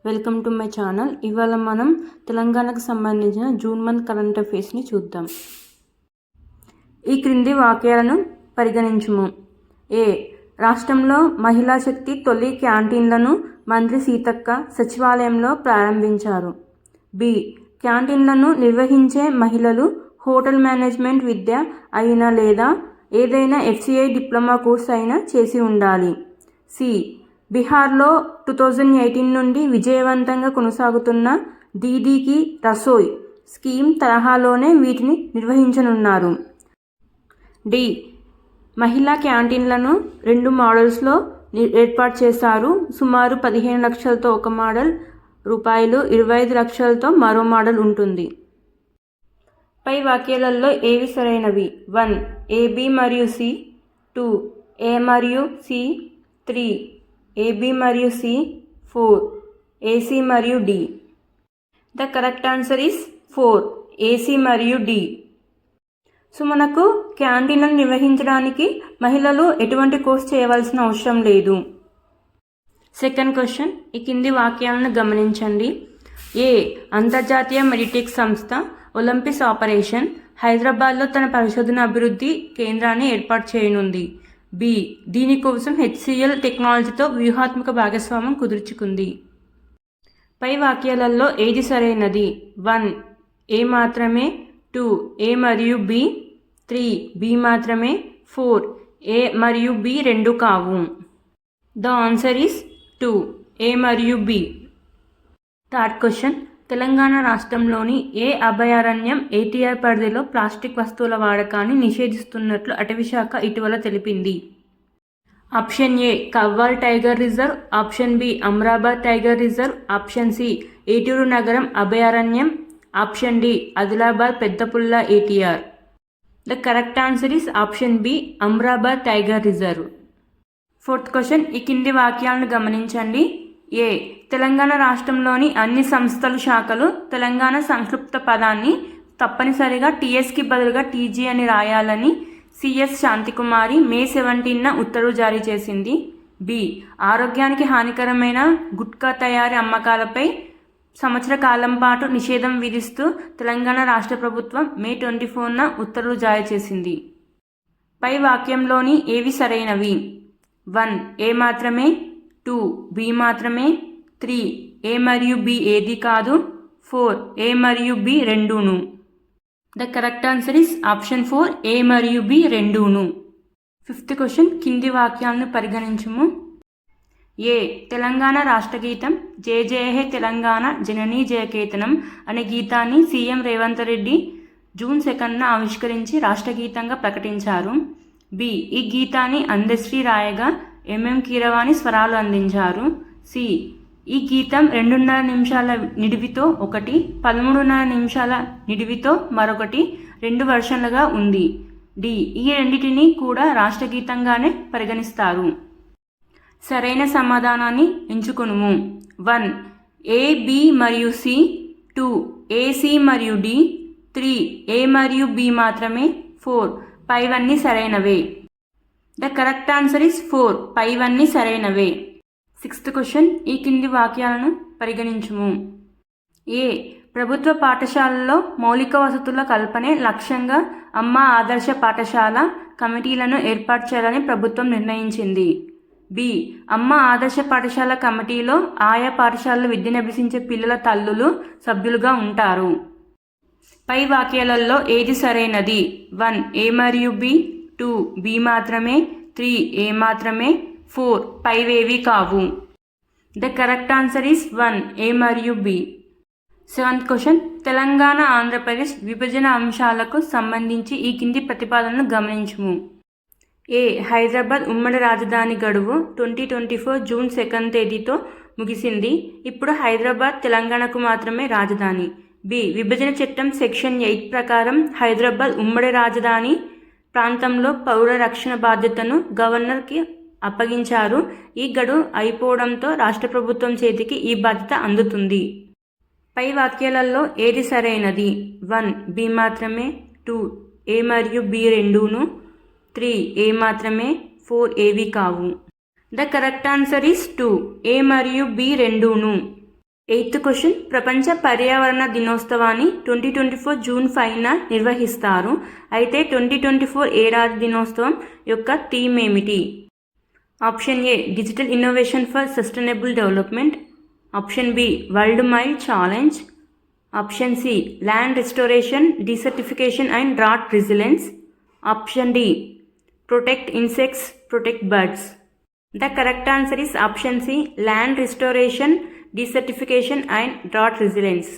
Welcome to my channel. ఇవాళ మనం తెలంగాణకు సంబంధించిన జూన్ మంత్ కరెంట్ అఫైర్స్ని చూద్దాం. ఈ క్రింది వాక్యాలను పరిగణించుము. ఏ. రాష్ట్రంలో మహిళా శక్తి తొలి క్యాంటీన్లను మంత్రి సీతక్క సచివాలయంలో ప్రారంభించారు. బి. క్యాంటీన్లను నిర్వహించే మహిళలు హోటల్ మేనేజ్మెంట్ విద్య అయినా లేదా ఏదైనా FCI డిప్లొమా కోర్స్ అయినా చేసి ఉండాలి. సి. బీహార్లో 2018 నుండి విజయవంతంగా కొనసాగుతున్న దీదీకి రసోయ్ స్కీమ్ తరహాలోనే వీటిని నిర్వహించనున్నారు. డి. మహిళా క్యాంటీన్లను 2 మోడల్స్లో ఏర్పాటు చేశారు. సుమారు 15 లక్షలతో ఒక మోడల్, రూపాయలు 25 లక్షలతో మరో మోడల్ ఉంటుంది. పై వాక్యాలలో ఏవి సరైనవి? 1. AB మరియు C. 2. A మరియు C. 3. AB మరియు C. 4. AC మరియు D. The correct answer is 4. AC మరియు D. సో మనకు క్యాంటీన్లను నిర్వహించడానికి మహిళలు ఎటువంటి కోర్స్ చేయవలసిన అవసరం లేదు. సెకండ్ క్వశ్చన్, ఈ కింది వాక్యాలను గమనించండి. ఏ. అంతర్జాతీయ మెడిటెక్ సంస్థ ఒలింపిక్స్ ఆపరేషన్ హైదరాబాద్లో తన పరిశోధన అభివృద్ధి కేంద్రాన్ని ఏర్పాటు చేయనుంది. బి. దీనికోసం HCL టెక్నాలజీతో వ్యూహాత్మక భాగస్వామ్యం కుదుర్చుకుంది. పై వాక్యాలలో ఏది సరైనది? 1. A మాత్రమే. 2. A మరియు B. 3. B మాత్రమే. 4. A మరియు B రెండు కావు. The answer is 2. A మరియు B. థర్డ్ క్వశ్చన్, తెలంగాణ రాష్ట్రంలోని ఏ అభయారణ్యం ATR పరిధిలో ప్లాస్టిక్ వస్తువుల వాడకాన్ని నిషేధిస్తున్నట్లు అటవీశాఖ ఇటీవల తెలిపింది? Option A Kawal tiger reserve, option B Amrabad tiger reserve, option C Eturunagaram అభయారణ్యం, ఆప్షన్ డి ఆదిలాబాద్ పెద్దపుల్ల ATR. The correct answer is option B Amrabad tiger reserve. Fourth question, ఈ కింది వాక్యాలను గమనించండి. ఏ. తెలంగాణ రాష్ట్రంలోని అన్ని సంస్థలు శాఖలు తెలంగాణ సంక్షిప్త పదాన్ని తప్పనిసరిగా TSకి బదులుగా TG అని రాయాలని CS శాంతికుమారి మే 17న ఉత్తర్వు జారీ చేసింది. బి. ఆరోగ్యానికి హానికరమైన గుట్కా తయారీ అమ్మకాలపై సంవత్సర కాలం పాటు నిషేధం విధిస్తూ తెలంగాణ రాష్ట్ర ప్రభుత్వం మే 24న ఉత్తర్వులు జారీ చేసింది. పై వాక్యంలోని ఏవి సరైనవి? 1. A మాత్రమే. 2. B మాత్రమే. 3. A మరియు B ఏది కాదు. 4. A మరియు B రెండూను. The correct answer is option 4. A మరియు B రెండూను. ఫిఫ్త్ క్వశ్చన్, కింది వాక్యాలను పరిగణించుము. ఏ. తెలంగాణ రాష్ట్ర గీతం జయ జయ హే తెలంగాణ జననీ జయకేతనం అనే గీతాన్ని CM రేవంత్ రెడ్డి జూన్ 2న ఆవిష్కరించి రాష్ట్ర గీతంగా ప్రకటించారు. బి. ఈ గీతాన్ని అందశ్రీ రాయగా MM కీరవాణి స్వరాలు అందించారు. సి. ఈ గీతం 2.5 నిమిషాల నిడివితో ఒకటి, 13.5 నిమిషాల నిడివితో మరొకటి 2 వర్షన్లుగా ఉంది. డి. ఈ రెండింటినీ కూడా రాష్ట్ర గీతంగానే పరిగణిస్తారు. సరైన సమాధానాన్ని ఎంచుకొనుము. 1. A, B మరియు C. 2. A, C మరియు D. 3. A మరియు B మాత్రమే. 4. పైవన్నీ సరైనవే. The correct answer is 4. పైవన్నీ సరైనవే. సిక్స్త్ క్వశ్చన్, ఈ కింది వాక్యాలను పరిగణించుము. ఏ. ప్రభుత్వ పాఠశాలల్లో మౌలిక వసతుల కల్పనే లక్ష్యంగా అమ్మ ఆదర్శ పాఠశాల కమిటీలను ఏర్పాటు చేయాలని ప్రభుత్వం నిర్ణయించింది. బి. అమ్మ ఆదర్శ పాఠశాల కమిటీలో ఆయా పాఠశాలలో విద్యనభ్యసించే పిల్లల తల్లులు సభ్యులుగా ఉంటారు. పై వాక్యాలలో ఏది సరైనది? 1. A మరియు B. 2. B మాత్రమే. 3. A మాత్రమే. 4. పైవేవి కావు. The correct answer is 1. A మరియు B. Seventh question, Telangana Andhra Pradesh విభజన అంశాలకు సంబంధించి ఈ కింది ప్రతిపాదనను గమనించుము. ఏ. హైదరాబాద్ ఉమ్మడి రాజధాని గడువు 2024 జూన్ 2వ తేదీతో ముగిసింది. ఇప్పుడు హైదరాబాద్ తెలంగాణకు మాత్రమే రాజధాని. బి. విభజన చట్టం సెక్షన్ 8 ప్రకారం హైదరాబాద్ ఉమ్మడి రాజధాని ప్రాంతంలో పౌర రక్షణ బాధ్యతను గవర్నర్కి అప్పగించారు. ఈ గడువు అయిపోవడంతో రాష్ట్ర ప్రభుత్వం చేతికి ఈ బాధ్యత అందుతుంది. పై వాక్యాలలో ఏది సరైనది? 1. B మాత్రమే. 2. A మరియు B రెండూను. 3. A మాత్రమే. 4. ఏవి కావు. The correct answer is 2. A మరియు B రెండూను. ఎయిత్ క్వశ్చన్, ప్రపంచ పర్యావరణ దినోత్సవాన్ని 2024 జూన్ 5న నిర్వహిస్తారు. అయితే 2024 ఏడాది దినోత్సవం యొక్క థీమ్ ఏమిటి? Option A digital innovation for sustainable development, option B world mile challenge, option C land restoration, desertification and drought resilience, option D protect insects, protect birds. The correct answer is option C, land restoration, desertification and drought resilience.